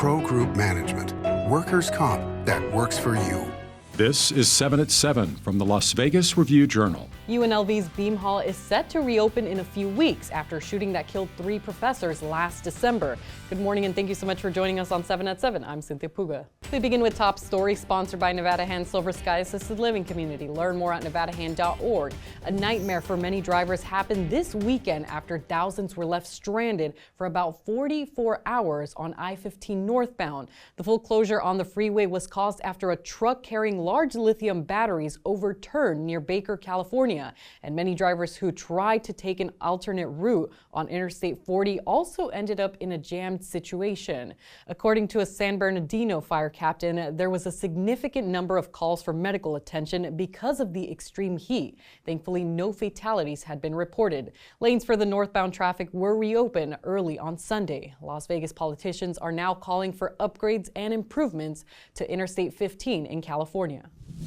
Pro Group Management. Workers' comp that works for you. This is 7 at 7 from the Las Vegas Review-Journal. UNLV's Beam Hall is set to reopen in a few weeks after a shooting that killed 3 professors last December. Good morning and thank you so much for joining us on 7 at 7. I'm Cynthia Puga. We begin with top story sponsored by Nevada Hand Silver Sky Assisted Living Community. Learn more at nevadahand.org. A nightmare for many drivers happened this weekend after thousands were left stranded for about 44 hours on I-15 northbound. The full closure on the freeway was caused after a truck carrying large lithium batteries overturned near Baker, California. And many drivers who tried to take an alternate route on Interstate 40 also ended up in a jammed situation. According to a San Bernardino fire captain, there was a significant number of calls for medical attention because of the extreme heat. Thankfully, no fatalities had been reported. Lanes for the northbound traffic were reopened early on Sunday. Las Vegas politicians are now calling for upgrades and improvements to Interstate 15 in California.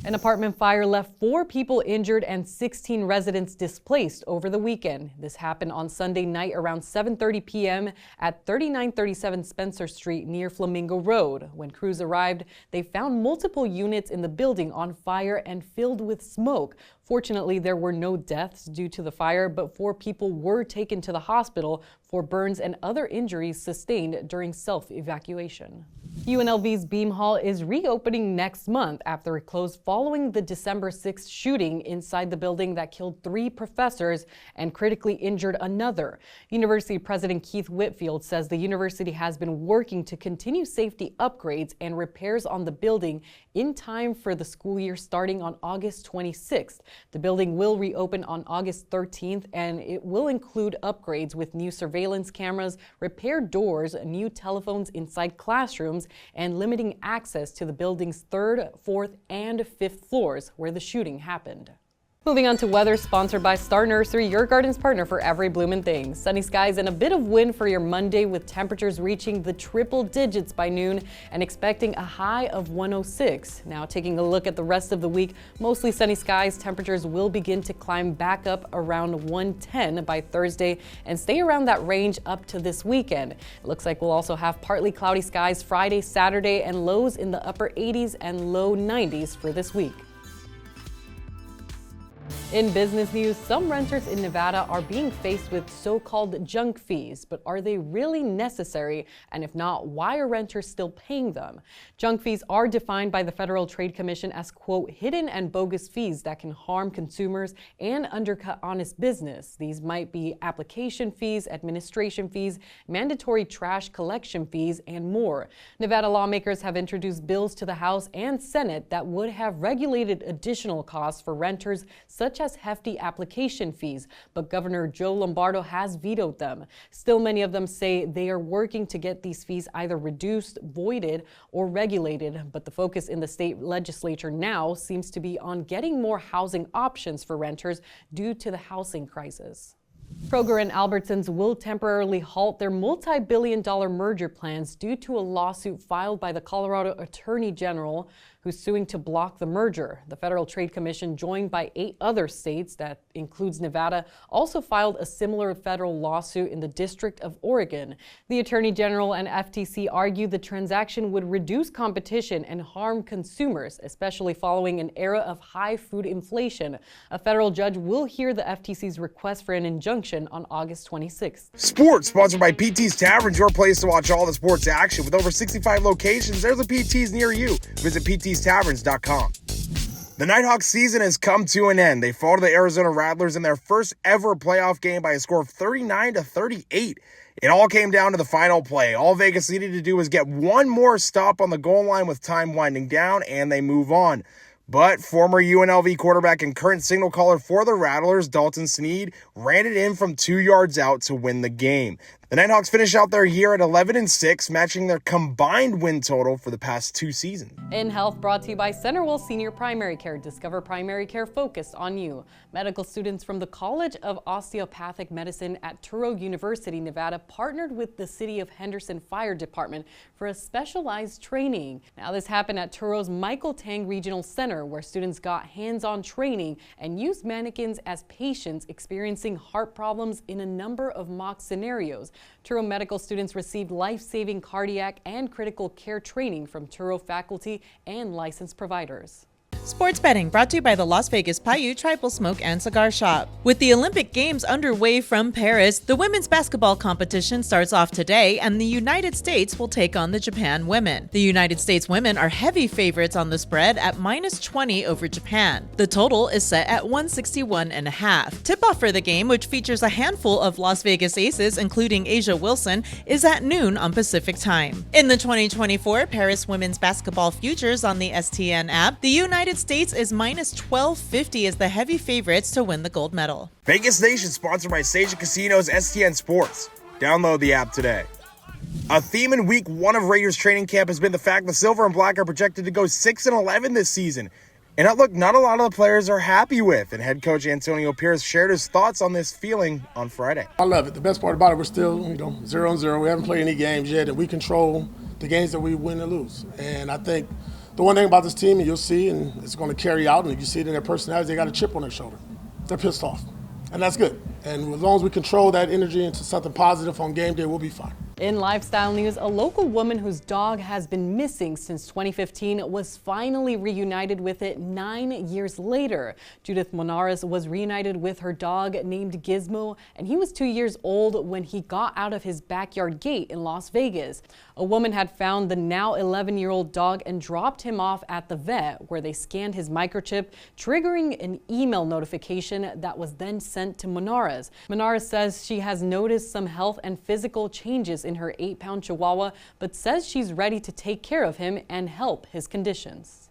An apartment fire left 4 people injured and 16 residents displaced over the weekend. This happened on Sunday night around 7:30 p.m. at 3937 Spencer Street near Flamingo Road. When crews arrived, they found multiple units in the building on fire and filled with smoke. Fortunately, there were no deaths due to the fire, but 4 people were taken to the hospital for burns and other injuries sustained during self-evacuation. UNLV's Beam Hall is reopening next month after it closed following the December 6th shooting inside the building that killed 3 professors and critically injured another. University President Keith Whitfield says the university has been working to continue safety upgrades and repairs on the building in time for the school year starting on August 26th. The building will reopen on August 13th, and it will include upgrades with new surveillance cameras, repaired doors, new telephones inside classrooms, and limiting access to the building's 3rd, 4th, and 5th floors where the shooting happened. Moving on to weather, sponsored by Star Nursery, your garden's partner for every bloomin' thing. Sunny skies and a bit of wind for your Monday with temperatures reaching the triple digits by noon and expecting a high of 106. Now taking a look at the rest of the week, mostly sunny skies, temperatures will begin to climb back up around 110 by Thursday and stay around that range up to this weekend. It looks like we'll also have partly cloudy skies Friday, Saturday, and lows in the upper 80s and low 90s for this week. In business news, some renters in Nevada are being faced with so-called junk fees, but are they really necessary? And if not, why are renters still paying them? Junk fees are defined by the Federal Trade Commission as, quote, hidden and bogus fees that can harm consumers and undercut honest business. These might be application fees, administration fees, mandatory trash collection fees, and more. Nevada lawmakers have introduced bills to the House and Senate that would have regulated additional costs for renters, such as hefty application fees, but Governor Joe Lombardo has vetoed them. Still, many of them say they are working to get these fees either reduced, voided, or regulated, but the focus in the state legislature now seems to be on getting more housing options for renters due to the housing crisis. Kroger and Albertsons will temporarily halt their multi-billion-dollar merger plans due to a lawsuit filed by the Colorado Attorney General, who's suing to block the merger. The Federal Trade Commission, joined by 8 other states, that includes Nevada, also filed a similar federal lawsuit in the District of Oregon. The Attorney General and FTC argue the transaction would reduce competition and harm consumers, especially following an era of high food inflation. A federal judge will hear the FTC's request for an injunction on August 26th. Sports, sponsored by PT's Taverns, your place to watch all the sports action. With over 65 locations, there's a PT's near you. Visit PT'sTaverns.com. The Nighthawks season has come to an end. They fall to the Arizona Rattlers in their first ever playoff game by a score of 39-38. It all came down to the final play. All Vegas needed to do was get one more stop on the goal line with time winding down, and they move on. But former UNLV quarterback and current signal caller for the Rattlers, Dalton Sneed, ran it in from 2 yards out to win the game. The Nighthawks finish out their year at 11-6, matching their combined win total for the past 2 seasons. In Health, brought to you by Centerville Senior Primary Care. Discover primary care focused on you. Medical students from the College of Osteopathic Medicine at Touro University, Nevada, partnered with the City of Henderson Fire Department for a specialized training. Now, this happened at Touro's Michael Tang Regional Center, where students got hands-on training and used mannequins as patients experiencing heart problems in a number of mock scenarios. Truro medical students received life-saving cardiac and critical care training from Truro faculty and licensed providers. Sports betting brought to you by the Las Vegas Paiute Tribal Smoke and Cigar Shop. With the Olympic Games underway from Paris, the women's basketball competition starts off today, and the United States will take on the Japan women. The United States women are heavy favorites on the spread at -20 over Japan. The total is set at 161.5. Tip-off for the game, which features a handful of Las Vegas aces, including Asia Wilson, is at noon on Pacific time. In the 2024 Paris Women's Basketball Futures on the STN app, the United States is -1250 as the heavy favorites to win the gold medal. Vegas Nation sponsored by Seja Casinos STN Sports. Download the app today. A theme in week 1 of Raiders training camp has been the fact the Silver and Black are projected to go 6-11 this season. And look, not a lot of the players are happy with. And head coach Antonio Pierce shared his thoughts on this feeling on Friday. I love it. The best part about it, we're still 0-0. We haven't played any games yet, and we control the games that we win and lose. And I think the one thing about this team, and you'll see, and it's going to carry out, and you see it in their personalities, they got a chip on their shoulder. They're pissed off, and that's good. And as long as we control that energy into something positive on game day, we'll be fine. In lifestyle news, a local woman whose dog has been missing since 2015 was finally reunited with it 9 years later. Judith Monares was reunited with her dog named Gizmo, and he was 2 years old when he got out of his backyard gate in Las Vegas. A woman had found the now 11-year-old dog and dropped him off at the vet, where they scanned his microchip, triggering an email notification that was then sent to Monares. Monares says she has noticed some health and physical changes in her 8-pound Chihuahua, but says she's ready to take care of him and help his conditions.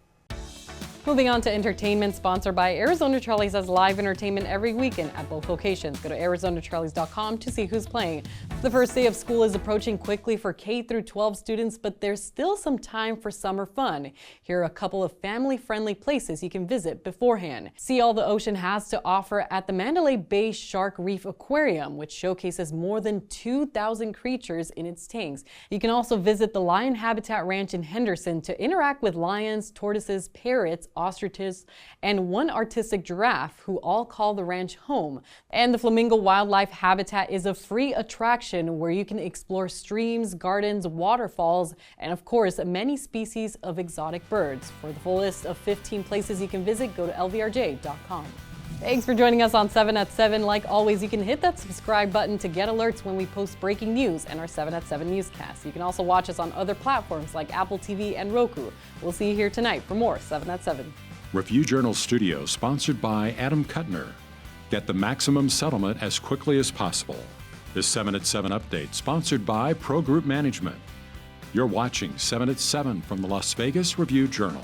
Moving on to entertainment, sponsored by Arizona Trellis has live entertainment every weekend at both locations. Go to arizonatrellis.com to see who's playing. The first day of school is approaching quickly for K-12 students, but there's still some time for summer fun. Here are a couple of family-friendly places you can visit beforehand. See all the ocean has to offer at the Mandalay Bay Shark Reef Aquarium, which showcases more than 2,000 creatures in its tanks. You can also visit the Lion Habitat Ranch in Henderson to interact with lions, tortoises, parrots, ostriches, and one artistic giraffe who all call the ranch home. And the Flamingo Wildlife Habitat is a free attraction where you can explore streams, gardens, waterfalls, and of course, many species of exotic birds. For the full list of 15 places you can visit, go to lvrj.com. Thanks for joining us on 7 at 7. Like always, you can hit that subscribe button to get alerts when we post breaking news and our 7 at 7 newscasts. You can also watch us on other platforms like Apple TV and Roku. We'll see you here tonight for more 7 at 7. Review Journal Studio, sponsored by Adam Kuttner. Get the maximum settlement as quickly as possible. This 7 at 7 update, sponsored by Pro Group Management. You're watching 7 at 7 from the Las Vegas Review Journal.